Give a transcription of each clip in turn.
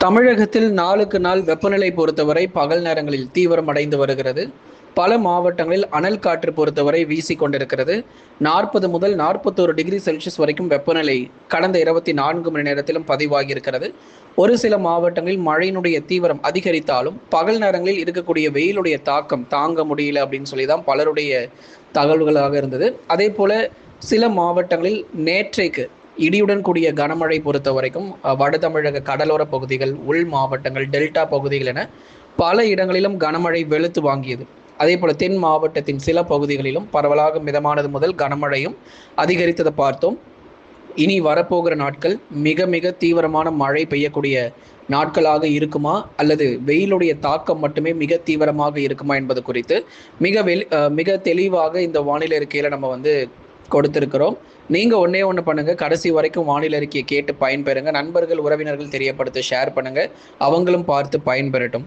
தமிழகத்தில் நாளுக்கு நாள் வெப்பநிலை பொறுத்தவரை பகல் நேரங்களில் தீவிரம் அடைந்து வருகிறது. பல மாவட்டங்களில் அனல் காற்று பொறுத்தவரை வீசிக் கொண்டிருக்கிறது. 40 முதல் 41 டிகிரி செல்சியஸ் வரைக்கும் வெப்பநிலை கடந்த 24 மணி நேரத்திலும் பதிவாகியிருக்கிறது. ஒரு சில மாவட்டங்களில் மழையினுடைய தீவிரம் அதிகரித்தாலும் பகல் நேரங்களில் இருக்கக்கூடிய வெயிலுடைய தாக்கம் தாங்க முடியல அப்படின்னு சொல்லி தான் பலருடைய தகவல்களாக இருந்தது. அதே போல சில மாவட்டங்களில் நேற்றைக்கு இடியுடன் கூடிய கனமழை பொறுத்த வரைக்கும் வட தமிழக கடலோர பகுதிகள், உள் மாவட்டங்கள், டெல்டா பகுதிகள் என பல இடங்களிலும் கனமழை வெளுத்து வாங்கியது. அதே போல தென் மாவட்டத்தின் சில பகுதிகளிலும் பரவலாக மிதமானது முதல் கனமழையும் அதிகரித்ததை பார்த்தோம். இனி வரப்போகிற நாட்கள் மிக மிக தீவிரமான மழை பெய்யக்கூடிய நாட்களாக இருக்குமா அல்லது வெயிலுடைய தாக்கம் மட்டுமே மிக தீவிரமாக இருக்குமா என்பது குறித்து மிக தெளிவாக இந்த வானிலை அறிக்கையில நம்ம கொடுத்திருக்கிறோம். நீங்க ஒன்னே ஒன்று பண்ணுங்க, கடைசி வரைக்கும் வானிலை அறிக்கையை கேட்டு பயன்பெறுங்க. நண்பர்கள் உறவினர்கள் தெரியப்படுத்த ஷேர் பண்ணுங்க, அவங்களும் பார்த்து பயன்பெறட்டும்.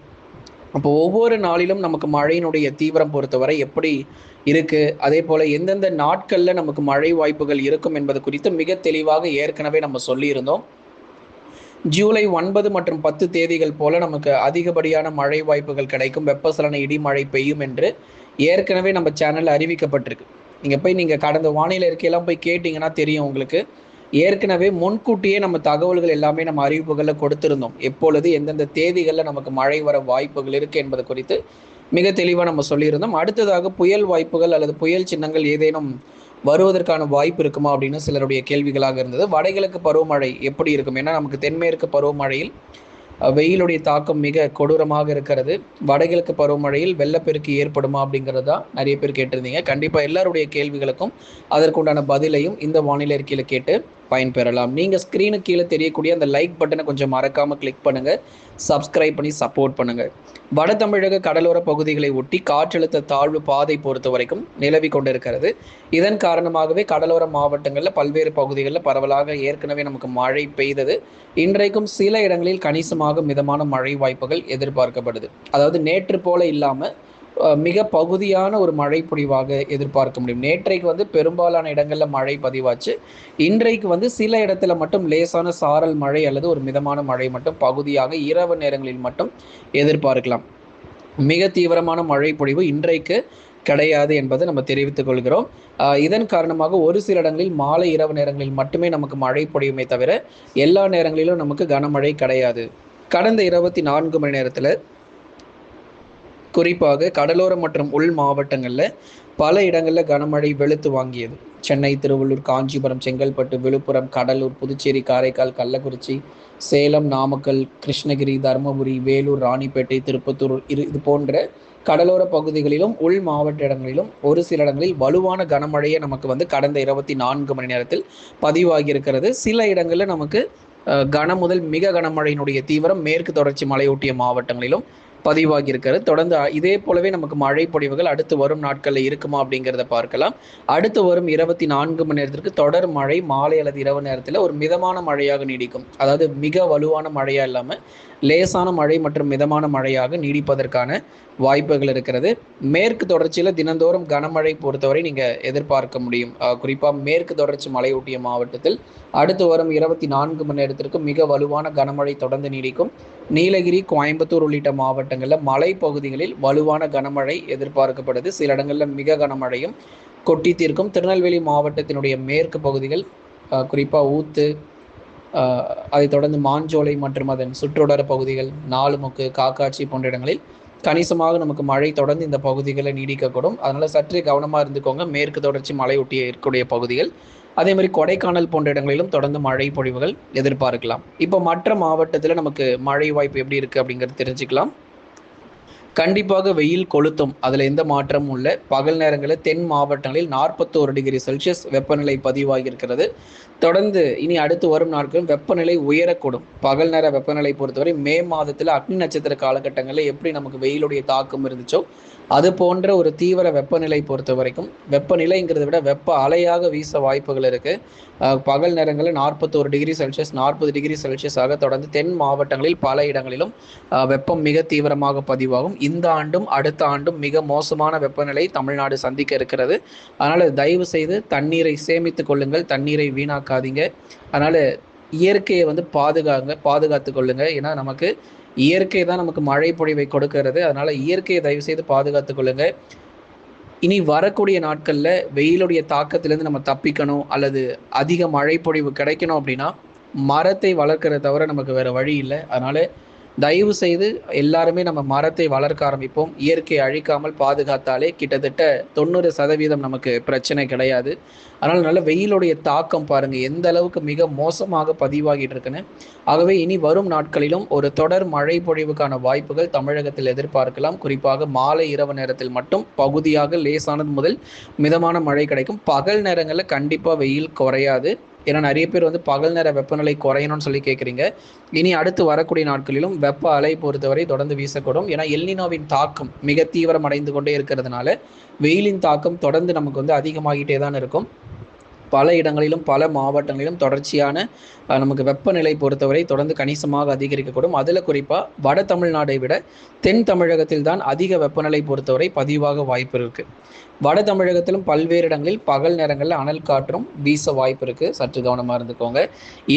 அப்போ ஒவ்வொரு நாளிலும் நமக்கு மழையினுடைய தீவிரம் பொறுத்தவரை எப்படி இருக்கு, அதே போல எந்தெந்த நாட்கள்ல நமக்கு மழை வாய்ப்புகள் இருக்கும் என்பது குறித்து மிக தெளிவாக ஏற்கனவே நம்ம சொல்லியிருந்தோம். ஜூலை 9 மற்றும் 10 தேதிகள் போல நமக்கு அதிகப்படியான மழை வாய்ப்புகள் கிடைக்கும், வெப்பசலன இடிமழை பெய்யும் என்று ஏற்கனவே நம்ம சேனல்ல அறிவிக்கப்பட்டிருக்கு. நீங்க கடந்த வானிலை அறிக்கையெல்லாம் போய் கேட்டீங்கன்னா தெரியும் உங்களுக்கு. ஏற்கனவே முன்கூட்டியே நம்ம தகவல்கள் எல்லாமே நம்ம அறிவிப்புகளில் கொடுத்திருந்தோம். எப்பொழுது எந்தெந்த தேதிகளில் நமக்கு மழை வர வாய்ப்புகள் இருக்கு என்பது குறித்து மிக தெளிவாக நம்ம சொல்லியிருந்தோம். அடுத்ததாக புயல் வாய்ப்புகள் அல்லது புயல் சின்னங்கள் ஏதேனும் வருவதற்கான வாய்ப்பு இருக்குமா அப்படின்னு சிலருடைய கேள்விகளாக இருந்தது. வடகிழக்கு பருவமழை எப்படி இருக்கும்? ஏன்னா நமக்கு தென்மேற்கு பருவமழையில் வெயிலுடைய தாக்கம் மிக கொடூரமாக இருக்கிறது. வடகிழக்கு பருவமழையில் வெள்ளப்பெருக்கு ஏற்படுமா அப்படிங்கிறது தான் நிறைய பேர் கேட்டிருந்தீங்க. கண்டிப்பாக எல்லாருடைய கேள்விகளுக்கும் அதற்குண்டான பதிலையும் இந்த வானிலை அறிக்கையில் கேட்டு பயன்பெறலாம். நீங்கள் ஸ்க்ரீனுக்கு கீழே தெரியக்கூடிய அந்த லைக் பட்டனை கொஞ்சம் மறக்காமல் கிளிக் பண்ணுங்கள், சப்ஸ்கிரைப் பண்ணி சப்போர்ட் பண்ணுங்கள். வட தமிழக கடலோர பகுதிகளை ஒட்டி காற்றழுத்த தாழ்வு பாதை பொறுத்த வரைக்கும் நிலவி கொண்டிருக்கிறது. இதன் காரணமாகவே கடலோர மாவட்டங்களில் பல்வேறு பகுதிகளில் பரவலாக ஏற்கனவே நமக்கு மழை பெய்தது. இன்றைக்கும் சில இடங்களில் கணிசமாக மிதமான மழை வாய்ப்புகள் எதிர்பார்க்கப்படுது. அதாவது நேற்று போல இல்லாமல் மிக பகுதியான ஒரு மழை பொழிவாக எதிர்பார்க்க முடியும். நேற்றைக்கு பெரும்பாலான இடங்கள்ல மழை பதிவாச்சு. இன்றைக்கு சில இடத்துல மட்டும் லேசான சாரல் மழை அல்லது ஒரு மிதமான மழை மட்டும் பகுதியாக இரவு நேரங்களில் மட்டும் எதிர்பார்க்கலாம். மிக தீவிரமான மழை பொழிவு இன்றைக்கு கிடையாது என்பதை நம்ம தெரிவித்துக் கொள்கிறோம். இதன் காரணமாக ஒரு சில இடங்களில் மாலை இரவு நேரங்களில் மட்டுமே நமக்கு மழை பொழியுமே தவிர எல்லா நேரங்களிலும் நமக்கு கனமழை கிடையாது. கடந்த 24 மணி நேரத்தில் குறிப்பாக கடலோரம் மற்றும் உள் மாவட்டங்களில் பல இடங்களில் கனமழை வெளுத்து வாங்கியது. சென்னை, திருவள்ளூர், காஞ்சிபுரம், செங்கல்பட்டு, விழுப்புரம், கடலூர், புதுச்சேரி, காரைக்கால், கள்ளக்குறிச்சி, சேலம், நாமக்கல், கிருஷ்ணகிரி, தருமபுரி, வேலூர், ராணிப்பேட்டை, திருப்பத்தூர் இது போன்ற கடலோர பகுதிகளிலும் உள் மாவட்ட இடங்களிலும் ஒரு சில இடங்களில் வலுவான கனமழையை நமக்கு கடந்த 24 மணி நேரத்தில் பதிவாகி இருக்கிறது. சில இடங்களில் நமக்கு கன முதல் மிக கனமழையினுடைய தீவிரம் மேற்கு தொடர்ச்சி மலையொட்டிய மாவட்டங்களிலும் பதிவாகி இருக்கிறது. தொடர்ந்து இதே போலவே நமக்கு மழை பொழிவுகள் அடுத்து வரும் நாட்களில் இருக்குமா அப்படிங்கிறத பார்க்கலாம். அடுத்து வரும் 24 மணி நேரத்திற்கு தொடர் மழை மாலை அல்லது இரவு நேரத்தில் ஒரு மிதமான மழையாக நீடிக்கும். அதாவது மிக வலுவான மழையா இல்லாமல் லேசான மழை மற்றும் மிதமான மழையாக நீடிப்பதற்கான வாய்ப்புகள் இருக்கிறது. மேற்கு தொடர்ச்சியில் தினந்தோறும் கனமழை பொறுத்தவரை நீங்கள் எதிர்பார்க்க முடியும். குறிப்பாக மேற்கு தொடர்ச்சி மலையொட்டிய மாவட்டத்தில் அடுத்து வரும் 24 மணி நேரத்திற்கு மிக வலுவான கனமழை தொடர்ந்து நீடிக்கும். நீலகிரி, கோயம்புத்தூர் உள்ளிட்ட மாவட்டங்களில் மலை பகுதிகளில் வலுவான கனமழை எதிர்பார்க்கப்படுது. சில இடங்களில் மிக கனமழையும் கொட்டி தீர்க்கும். திருநெல்வேலி மாவட்டத்தினுடைய மேற்கு பகுதிகள் குறிப்பாக ஊத்து, அதைத் தொடர்ந்து மாஞ்சோலை மற்றும் அதன் சுற்றுவட்டார பகுதிகள், நாலுமுக்கு, காக்காட்சி போன்ற இடங்களில் கணிசமாக நமக்கு மழை தொடர்ந்து இந்த பகுதிகளில் நீடிக்கக்கூடும். அதனால சற்றே கவனமாக இருந்துக்கோங்க. மேற்கு தொடர்ச்சி மலை ஒட்டிய இருக்கக்கூடிய பகுதிகள், அதே மாதிரி கொடைக்கானல் போன்ற இடங்களிலும் தொடர்ந்து மழை பொழிவுகள் எதிர்பார்க்கலாம். இப்போ மற்ற மாவட்டத்தில் நமக்கு மழை வாய்ப்பு எப்படி இருக்கு அப்படிங்கிறது தெரிஞ்சுக்கலாம். கண்டிப்பாக வெயில் கொளுத்தும், அதில் எந்த மாற்றமும் இல்லை. பகல் நேரங்களில் தென் மாவட்டங்களில் 41 டிகிரி செல்சியஸ் வெப்பநிலை பதிவாகி இருக்கிறது. தொடர்ந்து இனி அடுத்து வரும் நாட்களும் வெப்பநிலை உயரக்கூடும். பகல் நேர வெப்பநிலை பொறுத்தவரை மே மாதத்தில் அக்னி நட்சத்திர காலகட்டங்களில் எப்படி நமக்கு வெயிலுடைய தாக்கம் இருந்துச்சோ அது போன்ற ஒரு தீவிர வெப்பநிலை பொறுத்த வரைக்கும், வெப்பநிலைங்கிறத விட வெப்ப அலையாக வீச வாய்ப்புகள் இருக்கு. பகல் நேரங்களில் 41 டிகிரி செல்சியஸ் 40 டிகிரி செல்சியஸாக தொடர்ந்து தென் மாவட்டங்களில் பல இடங்களிலும் வெப்பம் மிக தீவிரமாக பதிவாகும். இந்த ஆண்டும் அடுத்த ஆண்டும் மிக மோசமான வெப்பநிலை தமிழ்நாடு சந்திக்க இருக்கிறது. அதனால தயவு செய்து தண்ணீரை சேமித்து கொள்ளுங்கள், தண்ணீரை வீணாக்காதீங்க. அதனால இயற்கையை வந்து பாதுகாத்து கொள்ளுங்க. ஏன்னா நமக்கு இயற்கை தான் நமக்கு மழை பொழிவை கொடுக்கிறது. அதனால இயற்கையை தயவு செய்து பாதுகாத்து கொள்ளுங்க. இனி வரக்கூடிய நாட்கள்ல வெயிலுடைய தாக்கத்திலிருந்து நம்ம தப்பிக்கணும் அல்லது அதிக மழை பொழிவு கிடைக்கணும் அப்படின்னா மரத்தை வளர்க்கறத தவிர நமக்கு வேற வழி இல்லை. அதனால தயவு செய்து எல்லாருமே நம்ம மரத்தை வளர்க்க ஆரம்பிப்போம். இயற்கையை அழிக்காமல் பாதுகாத்தாலே கிட்டத்தட்ட 90% நமக்கு பிரச்சனை கிடையாது. அதனால் நல்ல வெயிலுடைய தாக்கம் பாருங்க எந்த அளவுக்கு மிக மோசமாக பதிவாகிட்டு இருக்குன்னு. ஆகவே இனி வரும் நாட்களிலும் ஒரு தொடர் மழை பொழிவுக்கான வாய்ப்புகள் தமிழகத்தில் எதிர்பார்க்கலாம். குறிப்பாக மாலை இரவு நேரத்தில் மட்டும் பகுதியாக லேசானது முதல் மிதமான மழை கிடைக்கும். பகல் நேரங்களில் கண்டிப்பாக வெயில் குறையாது. ஏன்னா நிறைய பேர் வந்து பகல் நேர வெப்பநிலை குறையணும்னு சொல்லி கேட்குறீங்க. இனி அடுத்து வரக்கூடிய நாட்களிலும் வெப்ப அலை பொறுத்தவரை தொடர்ந்து வீசக்கூடும். ஏன்னா எல்னினோவின் தாக்கம் மிக தீவிரம் அடைந்து கொண்டே இருக்கிறதுனால வெயிலின் தாக்கம் தொடர்ந்து நமக்கு வந்து அதிகமாகிட்டே தான் இருக்கும். பல இடங்களிலும் பல மாவட்டங்களிலும் தொடர்ச்சியான நமக்கு வெப்பநிலை பொறுத்தவரை தொடர்ந்து கணிசமாக அதிகரிக்கக்கூடும். அதில் குறிப்பாக வட தமிழ்நாடை விட தென் தமிழகத்தில் தான் அதிக வெப்பநிலை பொறுத்தவரை பதிவாக வாய்ப்பு இருக்குது. வட தமிழகத்திலும் பல்வேறு இடங்களில் பகல் நேரங்களில் அனல் காற்றும் வீச வாய்ப்பு இருக்குது. சற்று கவனமாக இருந்துக்கோங்க.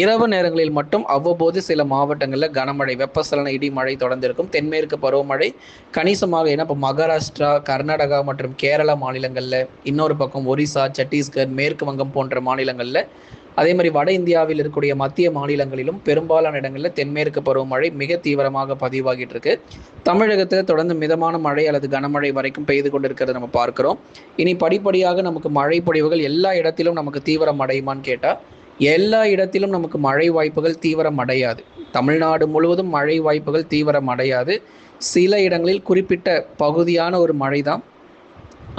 இரவு நேரங்களில் மட்டும் அவ்வப்போது சில மாவட்டங்களில் கனமழை வெப்பசலன இடி மழை தொடர்ந்து இருக்கும். தென்மேற்கு பருவமழை கணிசமாக ஏன்னா இப்போ மகாராஷ்டிரா, கர்நாடகா மற்றும் கேரளா மாநிலங்களில், இன்னொரு பக்கம் ஒரிசா, சத்தீஸ்கர், மேற்கு வங்கம் போன்ற மாநிலங்களில், அதே மாதிரி வட இந்தியாவில் இருக்கக்கூடிய மத்திய மாநிலங்களிலும் பெரும்பாலான இடங்களில் தென்மேற்கு பருவமழை மிக தீவிரமாக பதிவாகிட்டு இருக்கு. தமிழகத்தில் தொடர்ந்து மிதமான மழை அல்லது கனமழை வரைக்கும் பெய்து கொண்டிருக்கிறத நம்ம பார்க்கிறோம். இனி படிப்படியாக நமக்கு மழை பொழிவுகள் எல்லா இடத்திலும் நமக்கு தீவிரம் அடையுமான்னு கேட்டால் எல்லா இடத்திலும் நமக்கு மழை வாய்ப்புகள் தீவிரம் அடையாது. தமிழ்நாடு முழுவதும் மழை வாய்ப்புகள் தீவிரம் அடையாது. சில இடங்களில் குறிப்பிட்ட பகுதியான ஒரு மழை தான்.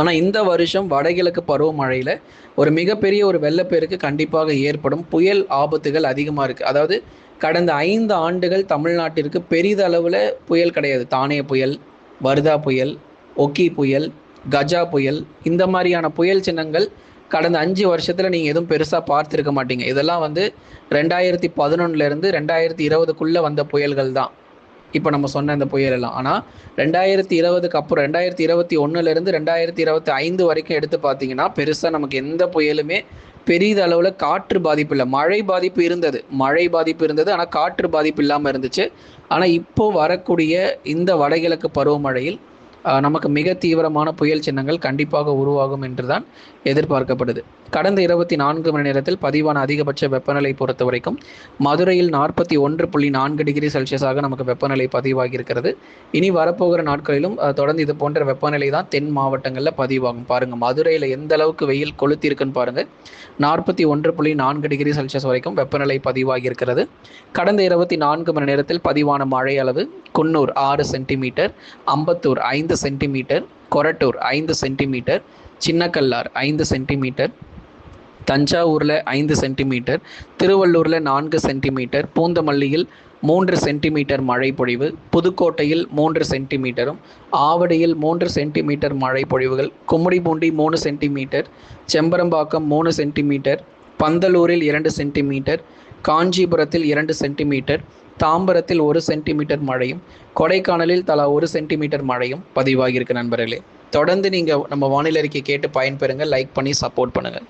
ஆனால் இந்த வருஷம் வடகிழக்கு பருவமழையில் ஒரு மிகப்பெரிய ஒரு வெள்ளப்பெருக்கு கண்டிப்பாக ஏற்படும். புயல் ஆபத்துகள் அதிகமாக இருக்குது. அதாவது கடந்த 5 ஆண்டுகள் தமிழ்நாட்டிற்கு பெரிதளவில் புயல் கிடையாது. தானே புயல், வர்தா புயல், ஒக்கி புயல், கஜா புயல், இந்த மாதிரியான புயல் சின்னங்கள் கடந்த 5 வருஷத்தில் நீங்கள் எதுவும் பெருசாக பார்த்துருக்க மாட்டீங்க. இதெல்லாம் வந்து 2011 2020க்குள்ளே வந்த புயல்கள் தான் இப்போ நம்ம சொன்ன இந்த புயல் எல்லாம். ஆனால் 2020க்கு அப்புறம் 2021 2025 வரைக்கும் எடுத்து பார்த்தீங்கன்னா பெருசாக நமக்கு எந்த புயலுமே பெரிதளவில் காற்று பாதிப்பு இல்லை. மழை பாதிப்பு இருந்தது ஆனால் காற்று பாதிப்பு இல்லாமல் இருந்துச்சு. ஆனால் இப்போ வரக்கூடிய இந்த வடகிழக்கு பருவமழையில் நமக்கு மிக தீவிரமான புயல் சின்னங்கள் கண்டிப்பாக உருவாகும் என்று தான் எதிர்பார்க்கப்படுது. கடந்த 24 மணி நேரத்தில் பதிவான அதிகபட்ச வெப்பநிலை பொறுத்த வரைக்கும் மதுரையில் 41.4 டிகிரி செல்சியஸாக நமக்கு வெப்பநிலை பதிவாகி இருக்கிறது. இனி வரப்போகிற நாட்களிலும் தொடர்ந்து இது போன்ற வெப்பநிலை தான் தென் மாவட்டங்களில் பதிவாகும். பாருங்கள் மதுரையில் எந்த அளவுக்கு வெயில் கொளுத்திருக்குன்னு பாருங்கள். 41.4 டிகிரி செல்சியஸ் வரைக்கும் வெப்பநிலை பதிவாகி இருக்கிறது. கடந்த 24 மணி நேரத்தில் பதிவான மழை அளவு Coonoor 6 centimetre, Ambattur 5 centimetre, Korattur 5 centimetre, Chinnakallar 5 centimetre, தஞ்சாவூரில் 5 சென்டிமீட்டர், திருவள்ளூரில் 4 சென்டிமீட்டர், பூந்தமல்லியில் 3 சென்டிமீட்டர் மழை பொழிவு, புதுக்கோட்டையில் 3 சென்டிமீட்டரும், ஆவடியில் 3 சென்டிமீட்டர் மழை பொழிவுகள், கும்மிடிப்பூண்டி 3 சென்டிமீட்டர், செம்பரம்பாக்கம் 3 சென்டிமீட்டர், பந்தலூரில் 2 சென்டிமீட்டர், காஞ்சிபுரத்தில் 2 சென்டிமீட்டர், தாம்பரத்தில் 1 சென்டிமீட்டர் மழையும், கொடைக்கானலில் தலா 1 சென்டிமீட்டர் மழையும் பதிவாகியிருக்கு நண்பர்களே. தொடர்ந்து நீங்கள் நம்ம வானிலை அறிக்கை கேட்டு பயன்பெறுங்க. லைக் பண்ணி சப்போர்ட் பண்ணுங்கள்.